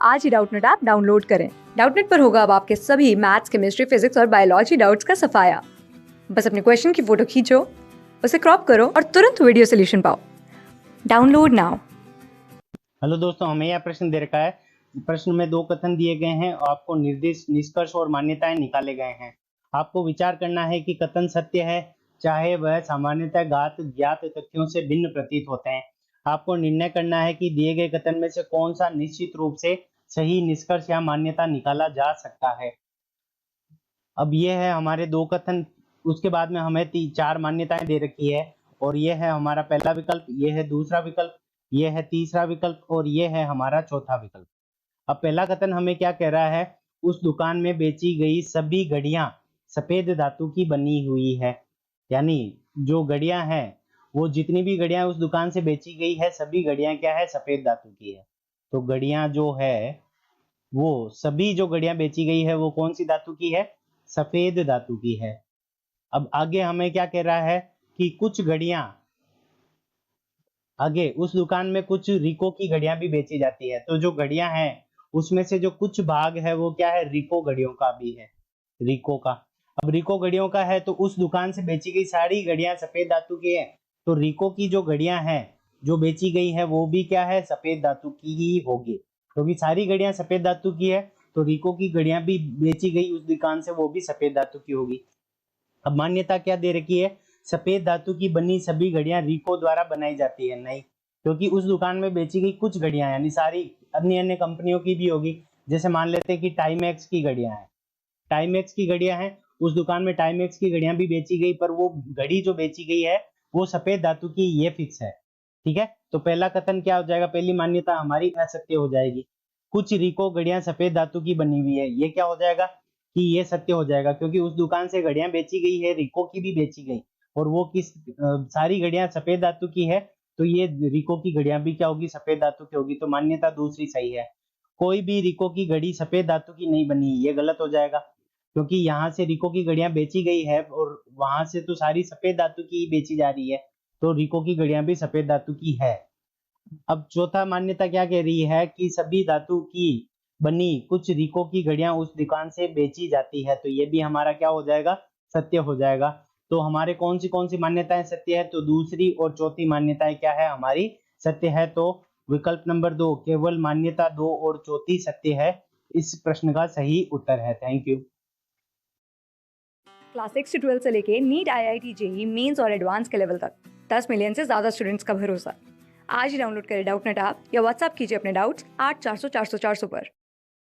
आज ही Doubtnut app download करें। Doubtnut पर होगा अब आपके सभी मैथ्स, केमिस्ट्री, फिजिक्स और बायोलॉजी डाउट्स का सफाया। बस अपने क्वेश्चन की फोटो खींचो, उसे क्रॉप करो और तुरंत वीडियो सोल्यूशन पाओ। Download now. हेलो दोस्तों, हमें यह प्रश्न दे रखा है। प्रश्न में दो कथन दिए गए हैं और आपको निर्देश, निष्कर्ष और मान्यताएं निकाले गए हैं। आपको विचार करना है कि कथन सत्य है, चाहे वह सामान्यतः ज्ञात तथ्यों से भिन्न प्रतीत होते हैं। आपको निर्णय करना है कि दिए गए कथन में से कौन सा निश्चित रूप से सही निष्कर्ष या मान्यता निकाला जा सकता है। अब ये है हमारे दो कथन, उसके बाद में हमें चार मान्यताएं दे रखी है और ये है हमारा पहला विकल्प, ये है दूसरा विकल्प, ये है तीसरा विकल्प और ये है हमारा चौथा विकल्प। अब पहला कथन हमें क्या कह रहा है, उस दुकान में बेची गई सभी घड़ियां सफेद धातु की बनी हुई है। यानी जो घड़ियां हैं, वो जितनी भी घड़ियां उस दुकान से बेची गई है, सभी घड़ियां क्या है, सफेद धातु की है। तो घड़ियां जो है, वो सभी जो घड़ियां बेची गई है वो कौन सी धातु की है, सफेद धातु की है। अब आगे हमें क्या कह रहा है कि कुछ घड़ियां, आगे उस दुकान में कुछ रिको की घड़ियां भी बेची जाती है। तो जो घड़ियां हैं उसमें से जो कुछ भाग है वो क्या है, रिको घड़ियों का भी है, रिको का। अब रिको घड़ियों का है तो उस दुकान से बेची गई सारी घड़ियां सफेद धातु की है। तो रिको की जो घड़ियां हैं जो बेची गई है वो भी क्या है, सफेद धातु की ही होगी, क्योंकि सारी घड़ियां सफेद धातु की है। तो रिको की घड़ियां भी बेची गई उस दुकान से, वो भी सफेद धातु की होगी। अब मान्यता क्या दे रखी है, सफेद धातु की बनी सभी घड़ियां रिको द्वारा बनाई जाती है। नहीं, क्योंकि उस दुकान में बेची गई कुछ घड़ियां यानी सारी अन्य अन्य कंपनियों की भी होगी। जैसे मान लेते हैं कि टाइमेक्स की घड़ियां हैं, टाइमेक्स की घड़ियां हैं, उस दुकान में टाइमेक्स की घड़ियां भी बेची गई, पर वो घड़ी जो बेची गई है वो सफेद धातु की, ये फिक्स है। ठीक है, तो पहला कथन क्या हो जाएगा, पहली मान्यता हमारी असत्य हो जाएगी। कुछ रिको घड़ियां सफेद धातु की बनी हुई है, ये क्या हो जाएगा कि ये सत्य हो जाएगा, क्योंकि उस दुकान से घड़ियां बेची गई है, रिको की भी बेची गई, और वो सारी घड़ियां सफेद धातु की है। तो ये रिको की घड़ियां भी क्या होगी, सफेद धातु की होगी। तो मान्यता दूसरी सही है। कोई भी रिको की घड़ी सफेद धातु की नहीं बनी, ये गलत हो जाएगा, क्योंकि यहाँ से रिको की घड़ियां बेची गई है और वहां से तो सारी सफेद धातु की ही बेची जा रही है। तो रिको की घड़ियां भी सफेद धातु की है। अब चौथा मान्यता क्या कह रही है कि सभी धातु की बनी कुछ रिको की घड़ियां उस दुकान से बेची जाती है। तो ये भी हमारा क्या हो जाएगा, सत्य हो जाएगा। तो हमारे कौन सी मान्यताएं सत्य है, तो दूसरी और चौथी मान्यताएं क्या है, हमारी सत्य है। तो विकल्प नंबर 2, केवल मान्यता 2 और चौथी सत्य है, इस प्रश्न का सही उत्तर है। Thank you. क्लास 6 से 12 से लेके नीट, IIT, JEE मेंस और एडवांस के लेवल तक 10 मिलियन से ज्यादा स्टूडेंट्स का भरोसा। आज ही डाउनलोड करें डाउटनेट ऐप या व्हाट्सएप कीजिए अपने डाउट्स 8400 400 400 पर।